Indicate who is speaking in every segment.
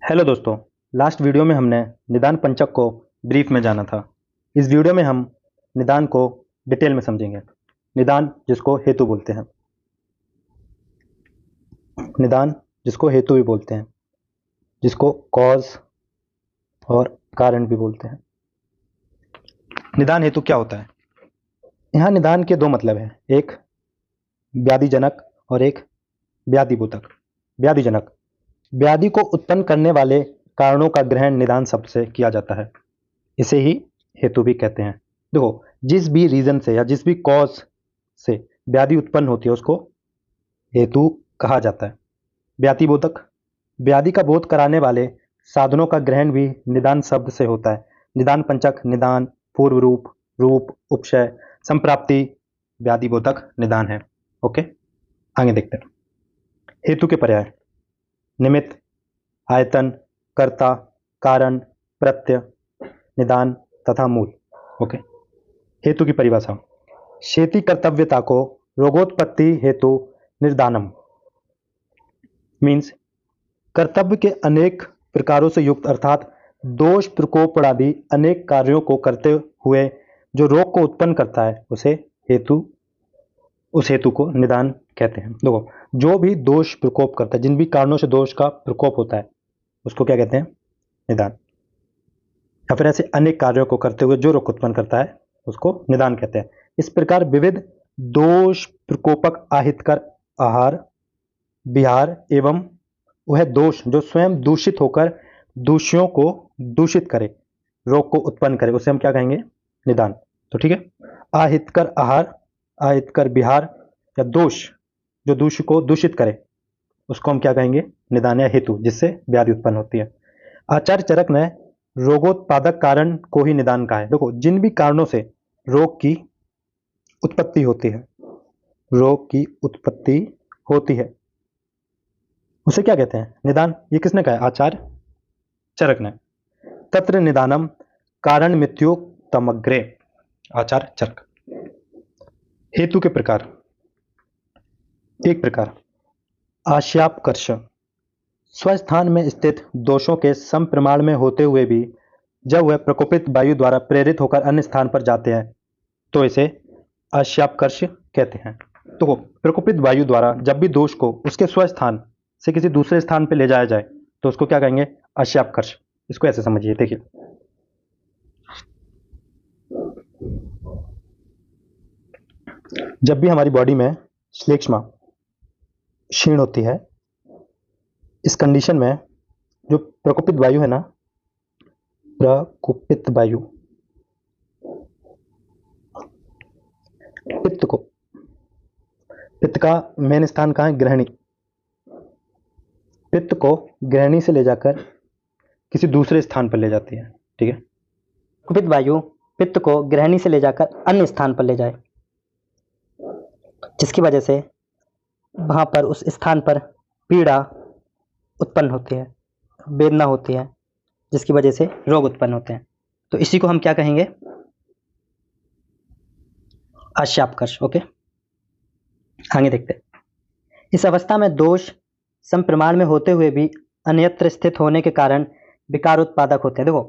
Speaker 1: Hello दोस्तों। Last video में हमने निदान पंचक को ब्रीफ में जाना था। इस वीडियो में हम निदान को डिटेल में समझेंगे। निदान जिसको हेतु बोलते हैं, निदान जिसको हेतु भी बोलते हैं, जिसको कॉज और कारण भी बोलते हैं। निदान हेतु क्या होता है? यहाँ निदान के दो मतलब हैं, एक व्याधिजनक और एक व्याधिबोधक। व्याधिजनक, व्याधि को उत्पन्न करने वाले कारणों का ग्रहण निदान शब्द से किया जाता है, इसे ही हेतु भी कहते हैं। देखो, जिस भी रीजन से या जिस भी कॉज से व्याधि उत्पन्न होती है उसको हेतु कहा जाता है। व्याधिबोधक, व्याधि का बोध कराने वाले साधनों का ग्रहण भी निदान शब्द से होता है। निदान पंचक, निदान, पूर्व रूप, रूप, उपशय, संप्राप्ति, व्याधिबोधक निदान है। ओके, आगे देखते हैं। हेतु के पर्याय: निमित्त, आयतन, कर्ता, कारण, प्रत्यय, निदान तथा मूल। ओके, हेतु की परिभाषा: शेति कर्तव्यता को रोगोत्पत्ति हेतु निर्दानम मीन्स कर्तव्य के अनेक प्रकारों से युक्त अर्थात दोष प्रकोप आदि अनेक कार्यों को करते हुए जो रोग को उत्पन्न करता है उसे हेतु, उस हेतु को निदान कहते हैं। देखो, जो भी दोष प्रकोप करता है, जिन भी कारणों से दोष का प्रकोप होता है उसको क्या कहते हैं? निदान। या फिर ऐसे अनेक कार्यों को करते हुए जो रोग उत्पन्न करता है उसको निदान कहते हैं। इस प्रकार विविध दोष प्रकोपक आहितकर आहार, विहार एवं वह दोष जो स्वयं दूषित होकर दूषियों को दूषित करे, रोग को उत्पन्न करे, उसे हम क्या कहेंगे? निदान। तो ठीक है, आहितकर आहार, आहितकर विहार या दोष जो दूषित को दूषित करे उसको हम क्या कहेंगे? निदान या हेतु, जिससे व्याधि उत्पन्न होती है। आचार्य चरक ने रोगोत्पादक कारण को ही निदान कहा है। देखो, जिन भी कारणों से रोग की उत्पत्ति होती है, रोग की उत्पत्ति होती है उसे क्या कहते हैं? निदान। ये किसने कहा है? आचार्य चरक ने। तत्र निदानम कारण मिथ्यो तमग्रे, आचार्य चरक। हेतु के प्रकार: एक प्रकार आश्यापकर्ष, स्वस्थान में स्थित दोषों के समप्रमाण में होते हुए भी जब वह प्रकोपित वायु द्वारा प्रेरित होकर अन्य स्थान पर जाते हैं तो इसे आश्यापकर्ष कहते हैं। तो प्रकोपित वायु द्वारा जब भी दोष को उसके स्वस्थान से किसी दूसरे स्थान पर ले जाया जाए तो उसको क्या कहेंगे? आश्यापकर्ष। इसको ऐसे समझिए, देखिए, जब भी हमारी बॉडी में श्लेष्मा क्षीण होती है, इस कंडीशन में जो प्रकोपित वायु है ना, प्रकोपित वायु पित्त को, पित्त का मेन स्थान कहाँ है? ग्रहणी। पित्त को ग्रहणी से ले जाकर किसी दूसरे स्थान पर ले जाती है। ठीक है,
Speaker 2: प्रकोपित वायु पित्त को ग्रहणी से ले जाकर अन्य स्थान पर ले जाए, जिसकी वजह से वहां पर उस स्थान पर पीड़ा उत्पन्न होती है, वेदना होती है, जिसकी वजह से रोग उत्पन्न होते हैं। तो इसी को हम क्या कहेंगे? आश्यापकर्ष। ओके, आगे देखते हैं। इस अवस्था में दोष समप्रमाण में होते हुए भी अन्यत्र स्थित होने के कारण विकार उत्पादक होते हैं। देखो,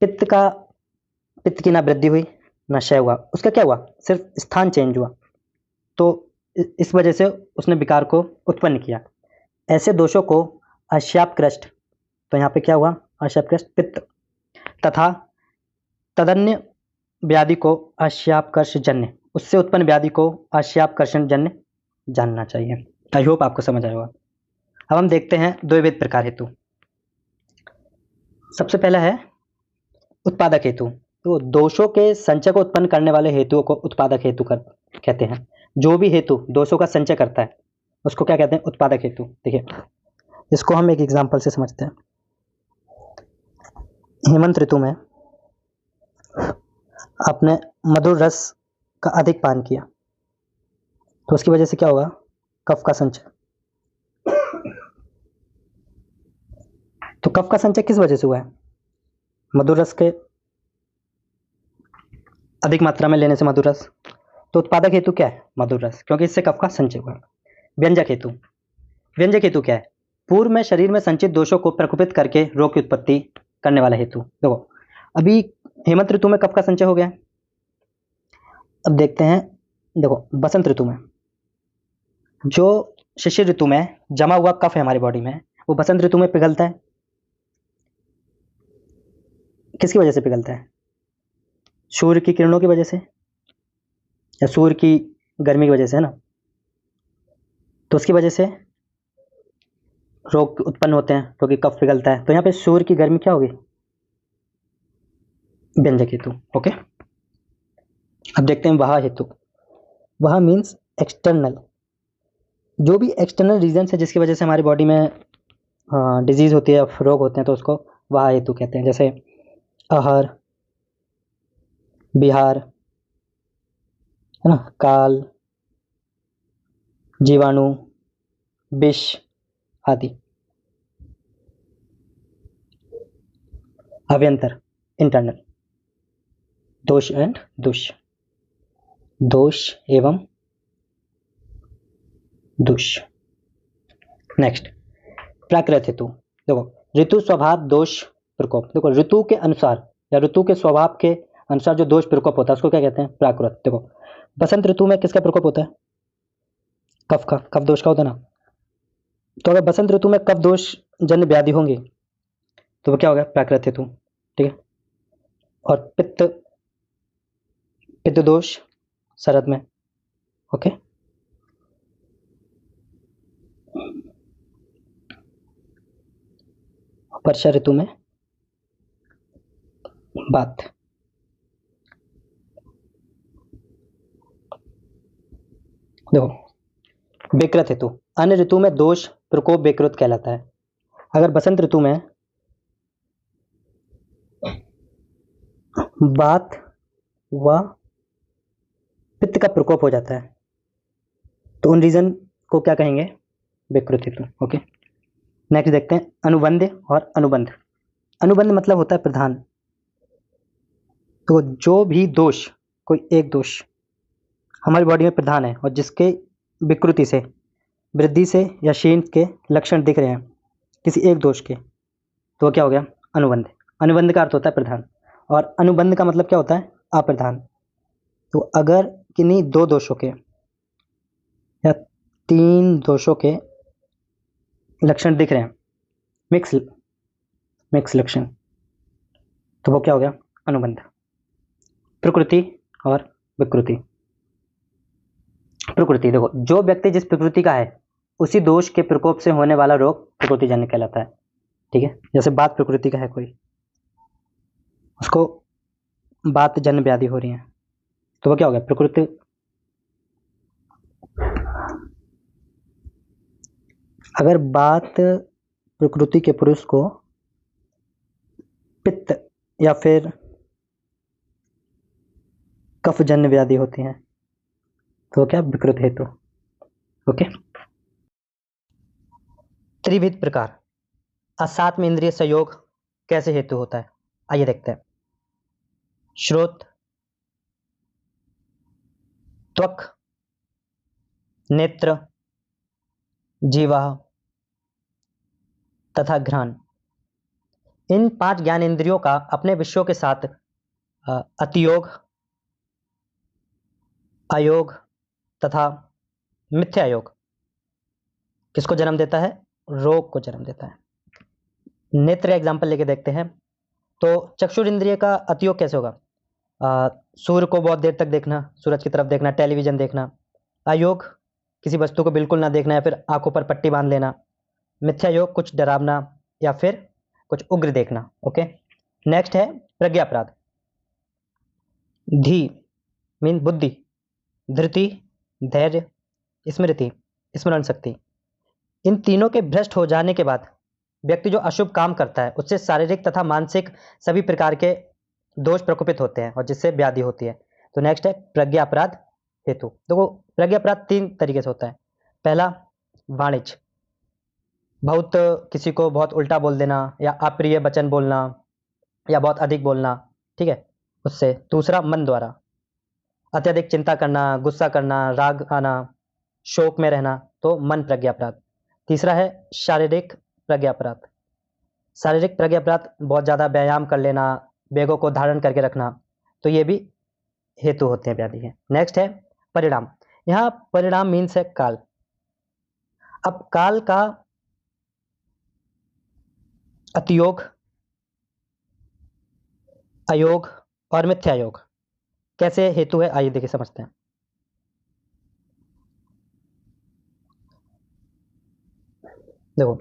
Speaker 2: पित्त की ना वृद्धि हुई ना क्षय हुआ, उसका क्या हुआ? सिर्फ स्थान चेंज हुआ, तो इस वजह से उसने विकार को उत्पन्न किया। ऐसे दोषों को आश्यापकृष्ट, तो यहाँ पे क्या हुआ? आश्यापकृष्ट पित्त, तथा तदन्य व्याधि को आश्यापकर्ष जन्य, उससे उत्पन्न व्याधि को आश्यापकर्षण जन्य जानना चाहिए। आई होप आपको समझ आया होगा। अब हम देखते हैं द्विविध प्रकार हेतु। सबसे पहला है उत्पादक हेतु। तो दोषों के संचय को उत्पन्न करने वाले हेतुओं को उत्पादक हेतु कहते हैं। जो भी हेतु दोषों का संचय करता है उसको क्या कहते हैं? उत्पादक हेतु। देखिए, इसको हम एक एग्जांपल से समझते हैं। हेमंत ऋतु में आपने मधुर रस का अधिक पान किया तो उसकी वजह से क्या होगा? कफ का संचय। तो कफ का संचय किस वजह से हुआ है? मधुर रस के अधिक मात्रा में लेने से मधुर रस। तो उत्पादक हेतु क्या है? मधुर रस, क्योंकि इससे कफ का संचय हुआ। व्यंजक हेतु, व्यंजक हेतु क्या है? पूर्व में शरीर में संचित दोषों को प्रकोपित करके रोग की उत्पत्ति करने वाला हेतु। देखो अभी हेमंत ऋतु में कफ का संचय हो गया। अब देखते हैं, देखो बसंत ऋतु में जो शिशिर ऋतु में जमा हुआ कफ है हमारी बॉडी में, वो बसंत ऋतु में पिघलता है। किसकी वजह से पिघलता है? सूर्य की किरणों की वजह से या सूर्य की गर्मी की वजह से, है ना। तो उसकी वजह से रोग उत्पन्न होते हैं क्योंकि कफ पिघलता है। तो यहाँ पे सूर्य की गर्मी क्या होगी? व्यंजक हेतु। ओके, अब देखते हैं वहा हेतु। वहा मीन्स एक्सटर्नल, जो भी एक्सटर्नल रीजन है जिसकी वजह से हमारी बॉडी में डिजीज होती है, रोग होते हैं, तो उसको वहा हेतु कहते हैं। जैसे आहर, बिहार, है ना, काल, जीवाणु, विष आदि। अभ्यंतर, इंटरनल, दोष एंड दुष, दोष एवं दुष। नेक्स्ट, प्राकृत हेतु। देखो ऋतु स्वभाव दोष प्रकोप। देखो ऋतु के अनुसार या ऋतु के स्वभाव के अनुसार जो दोष प्रकोप होता है उसको क्या कहते हैं? प्राकृत। देखो बसंत ऋतु में किसका प्रकोप होता है? कफ का, कफ दोष का होता है ना। तो अगर बसंत ऋतु में कफ दोष जन्य व्याधि होंगी तो वो क्या होगा? प्राकृत हेतु। ठीक है। और पित्त, पित्त दोष शरद में। ओके, वर्षा ऋतु में बात। देखो विकृत हेतु, अन्य ऋतु में दोष प्रकोप विकृत कहलाता है। अगर बसंत ऋतु में बात व पित्त का प्रकोप हो जाता है तो उन रीजन को क्या कहेंगे? विकृत हेतु। ओके, नेक्स्ट देखते हैं अनुबंध और अनुबंध। अनुबंध मतलब होता है प्रधान। तो जो भी दोष, कोई एक दोष हमारी बॉडी में प्रधान है और जिसके विकृति से, वृद्धि से या क्षीण के लक्षण दिख रहे हैं किसी एक दोष के, तो वो क्या हो गया? अनुबंध। अनुबंध का अर्थ होता है प्रधान और अनुबंध का मतलब क्या होता है? अप्रधान। तो अगर किन्हीं दो दोषों के या तीन दोषों के लक्षण दिख रहे हैं, मिक्स लक्षण, तो वो क्या हो गया? अनुबंध। प्रकृति और विकृति। प्रकृति, देखो जो व्यक्ति जिस प्रकृति का है उसी दोष के प्रकोप से होने वाला रोग प्रकृतिजन्य कहलाता है। ठीक है, जैसे बात प्रकृति का है कोई, उसको बात जन्य व्याधि हो रही है तो वो क्या हो गया? प्रकृति। अगर बात प्रकृति के पुरुष को पित्त या फिर कफजन्य व्याधि होती है तो क्या? विकृत हेतु। ओके, त्रिविध प्रकार। असात्म इंद्रिय संयोग कैसे हेतु होता है? आइए देखते हैं। श्रोत, त्वक, नेत्र, जीवा तथा घ्राण, इन 5 ज्ञान इंद्रियों का अपने विषयों के साथ अतियोग, अयोग तथा मिथ्यायोग किसको जन्म देता है? रोग को जन्म देता है। नेत्र का एग्जाम्पल लेके देखते हैं। तो चक्षुर इंद्रिय का अतियोग कैसे होगा? सूर्य को बहुत देर तक देखना, सूरज की तरफ देखना, टेलीविजन देखना। अयोग, किसी वस्तु को बिल्कुल ना देखना या फिर आंखों पर पट्टी बांध लेना। मिथ्यायोग, कुछ डरावना या फिर कुछ उग्र देखना। ओके, नेक्स्ट है प्रज्ञापराध। धी मीन बुद्धि, धृति, धैर्य, स्मृति, स्मरण शक्ति, इन तीनों के भ्रष्ट हो जाने के बाद व्यक्ति जो अशुभ काम करता है उससे शारीरिक तथा मानसिक सभी प्रकार के दोष प्रकोपित होते हैं और जिससे व्याधि होती है। तो नेक्स्ट है प्रज्ञा अपराध हेतु। देखो प्रज्ञा अपराध 3 तरीके से होता है। पहला वाणिज्य, बहुत किसी को बहुत उल्टा बोल देना या अप्रिय वचन बोलना या बहुत अधिक बोलना, ठीक है, उससे। दूसरा मन द्वारा, अत्यधिक चिंता करना, गुस्सा करना, राग आना, शोक में रहना, तो मन प्रज्ञा अपराध। तीसरा है शारीरिक प्रज्ञापराध। शारीरिक प्रज्ञापराध बहुत ज़्यादा व्यायाम कर लेना, बैगों को धारण करके रखना, तो ये भी हेतु होते हैं व्याधि के। नेक्स्ट है परिणाम। यहाँ परिणाम मीन्स है काल। अब काल का अतियोग, अयोग और मिथ्यायोग कैसे हेतु है, आइए देखिए समझते हैं। देखो,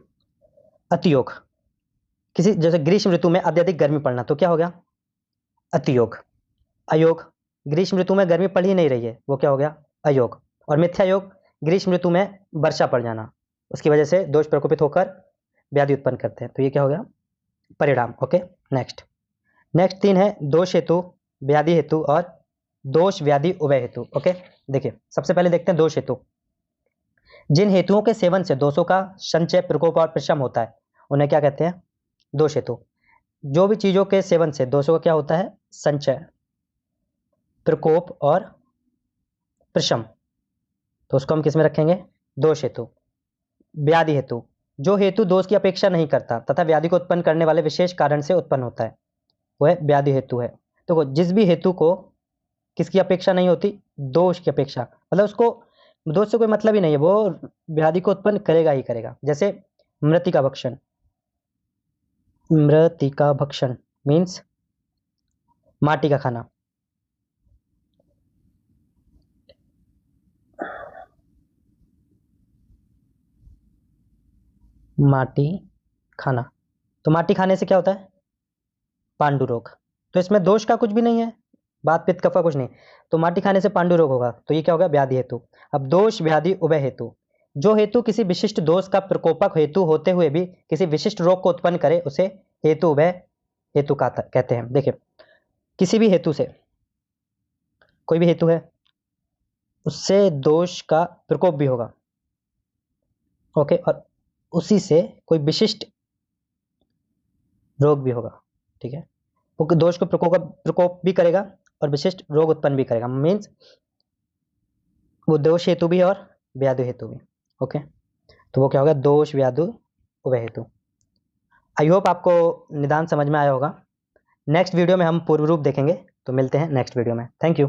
Speaker 2: अतियोग, किसी जैसे ग्रीष्म ऋतु में अत्यधिक गर्मी पड़ना, तो क्या हो गया, अतियोग। अयोग, ग्रीष्म ऋतु में गर्मी पड़ ही नहीं रही है, वो क्या हो गया, अयोग। और मिथ्यायोग, ग्रीष्म ऋतु में वर्षा पड़ जाना, उसकी वजह से दोष प्रकोपित होकर व्याधि उत्पन्न करते हैं, तो ये क्या हो गया, परिणाम। ओके, नेक्स्ट 3 है दोष हेतु, व्याधि हेतु और दोष व्याधि उभय हेतु। ओके, देखिए सबसे पहले देखते हैं दोष हेतु। जिन हेतुओं के सेवन से दोषों का संचय, प्रकोप और प्रशम होता है, उन्हें क्या कहते हैं, दोष हेतु। जो भी चीजों के सेवन से दोषों का क्या होता है, संचय, प्रकोप और प्रशम, तो उसको हम किस में रखेंगे, दोष हेतु। व्याधि हेतु, जो हेतु दोष की अपेक्षा नहीं करता तथा व्याधि को उत्पन्न करने वाले विशेष कारण से उत्पन्न होता है, वह व्याधि हेतु है। तो जिस भी हेतु को किसकी अपेक्षा नहीं होती, दोष की अपेक्षा, मतलब उसको दोष से कोई मतलब ही नहीं है, वो व्याधि को उत्पन्न करेगा ही करेगा। जैसे मृतिका भक्षण, मृतिका भक्षण मीन्स माटी का खाना। माटी खाना, तो माटी खाने से क्या होता है, पांडु रोग। तो इसमें दोष का कुछ भी नहीं है, बात पित्त कफा कुछ नहीं, तो माटी खाने से पांडु रोग होगा, तो ये क्या होगा, व्याधि हेतु। अब दोष व्याधि उभय हेतु, जो हेतु किसी विशिष्ट दोष का प्रकोपक हेतु होते हुए भी किसी विशिष्ट रोग को उत्पन्न करे, उसे हेतु उभय हेतु कहते हैं। देखिए, किसी भी हेतु से, कोई भी हेतु है, उससे दोष का प्रकोप भी होगा, ओके, और उसी से कोई विशिष्ट रोग भी होगा, ठीक है। वो दोष को प्रकोप भी करेगा और विशिष्ट रोग उत्पन्न भी करेगा, मीन्स वो दोष हेतु भी और व्याधि हेतु भी। ओके, तो वो क्या होगा, दोष व्याधि उभय हेतु। आई होप आपको निदान समझ में आया होगा। नेक्स्ट वीडियो में हम पूर्व रूप देखेंगे, तो मिलते हैं नेक्स्ट वीडियो में। Thank you.